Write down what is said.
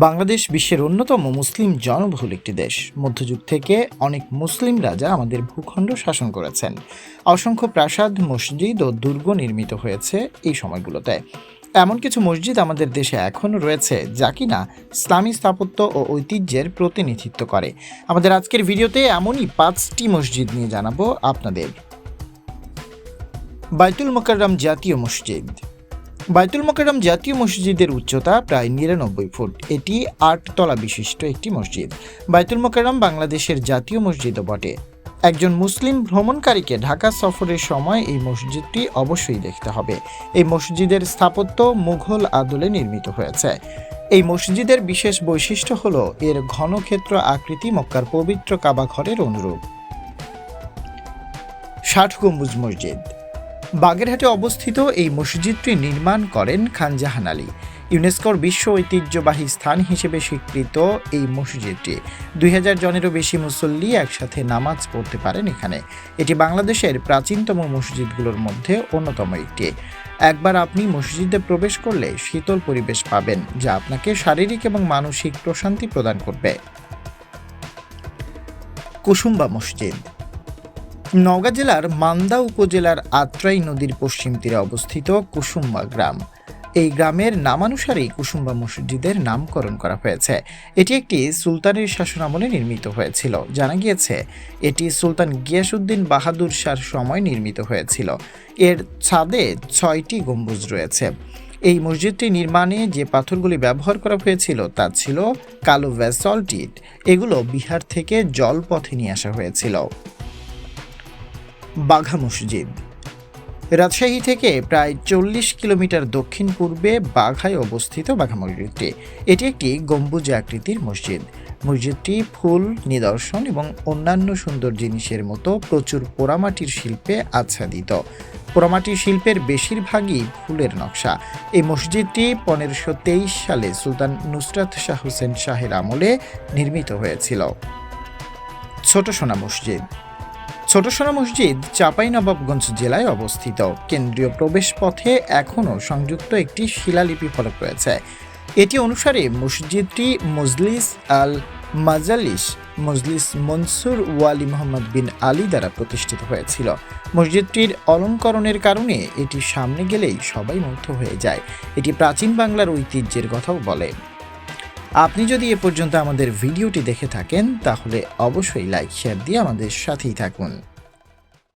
বাংলাদেশ বিশ্বের অন্যতম মুসলিম জনবহুল একটি দেশ। মধ্যযুগ থেকে অনেক মুসলিম রাজা আমাদের ভূখণ্ড শাসন করেছেন। অসংখ্য প্রাসাদ, মসজিদ ও দুর্গ নির্মিত হয়েছে এই সময়গুলোতে। এমন কিছু মসজিদ আমাদের দেশে এখনও রয়েছে যা কিনা ইসলামী স্থাপত্য ও ঐতিহ্যের প্রতিনিধিত্ব করে। আমাদের আজকের ভিডিওতে এমনই 5টি মসজিদ নিয়ে জানাবো আপনাদের। বাইতুল মোকাররম জাতীয় মসজিদ। বাইতুল মোকাররম জাতীয় মসজিদের উচ্চতা প্রায় 99 ফুট। এটি 8 তলা বিশিষ্ট একটি মসজিদ। বাইতুল মোকাররম বাংলাদেশের জাতীয় মসজিদও বটে। একজন মুসলিম ভ্রমণকারীকে ঢাকা সফরের সময় এই মসজিদটি অবশ্যই দেখতে হবে। এই মসজিদের স্থাপত্য মুঘল আদলে নির্মিত হয়েছে। এই মসজিদের বিশেষ বৈশিষ্ট্য হল এর ঘনক্ষেত্র আকৃতি মক্কার পবিত্র কাবা ঘরের অনুরূপ। 60 গম্বুজ মসজিদ। বাগেরহাটে অবস্থিত এই মসজিদটি নির্মাণ করেন খান জাহান আলী। ইউনেস্কোর বিশ্ব ঐতিহ্যবাহী স্থান হিসেবে স্বীকৃত এই মসজিদটি 2000 জনেরও বেশি মুসল্লি একসাথে নামাজ পড়তে পারেন এখানে। এটি বাংলাদেশের প্রাচীনতম মসজিদগুলোর মধ্যে অন্যতম একটি। একবার আপনি মসজিদে প্রবেশ করলে শীতল পরিবেশ পাবেন, যা আপনাকে শারীরিক এবং মানসিক প্রশান্তি প্রদান করবে। কুসুম্বা মসজিদ। নওগাঁ জেলার মান্দা উপজেলার আত্রাই নদীর পশ্চিম তীরে অবস্থিত কুসুম্বা গ্রাম। এই গ্রামের নামানুসারেই কুসুম্বা মসজিদের নামকরণ করা হয়েছে। এটি একটি সুলতানের শাসনামলে নির্মিত হয়েছিল। জানা গিয়েছে এটি সুলতান গিয়াসউদ্দিন বাহাদুর শাহর সময় নির্মিত হয়েছিল। এর ছাদে 6টি গম্বুজ রয়েছে। এই মসজিদটি নির্মাণে যে পাথরগুলি ব্যবহার করা হয়েছিল তা ছিল কালো ব্যাসল্ট ইট। এগুলো বিহার থেকে জলপথে নিয়ে আসা হয়েছিল। বাঘা মসজিদ। রাজশাহী থেকে প্রায় 40 কিলোমিটার দক্ষিণ পূর্বে বাঘায় অবস্থিত বাঘা মসজিদটি। এটি একটি গম্বুজ আকৃতির মসজিদ। মসজিদটি ফুল, নিদর্শন এবং অন্যান্য সুন্দর জিনিসের মতো প্রচুর পোড়ামাটির শিল্পে আচ্ছাদিত। পোড়ামাটির শিল্পের বেশিরভাগই ফুলের নকশা। এই মসজিদটি 1523 সালে সুলতান নুসরাত শাহ হোসেন শাহের আমলে নির্মিত হয়েছিল। ছোট সোনা মসজিদ। ছোট সোনা মসজিদ চাঁপাইনবাবগঞ্জ জেলায় অবস্থিত। কেন্দ্রীয় প্রবেশ পথে এখনও সংযুক্ত একটি শিলালিপি ফলক রয়েছে। এটি অনুসারে মসজিদটি মজলিস আল মাজালিস মজলিস মনসুর ওয়ালি মোহাম্মদ বিন আলী দ্বারা প্রতিষ্ঠিত হয়েছিল। মসজিদটির অলঙ্করণের কারণে এটি সামনে গেলেই সবাই মুগ্ধ হয়ে যায়। এটি প্রাচীন বাংলার ঐতিহ্যের কথাও বলে। আপনি যদি এ পর্যন্ত আমাদের ভিডিওটি দেখে থাকেন তাহলে অবশ্যই লাইক, শেয়ার দিয়ে আমাদের সাথেই থাকুন।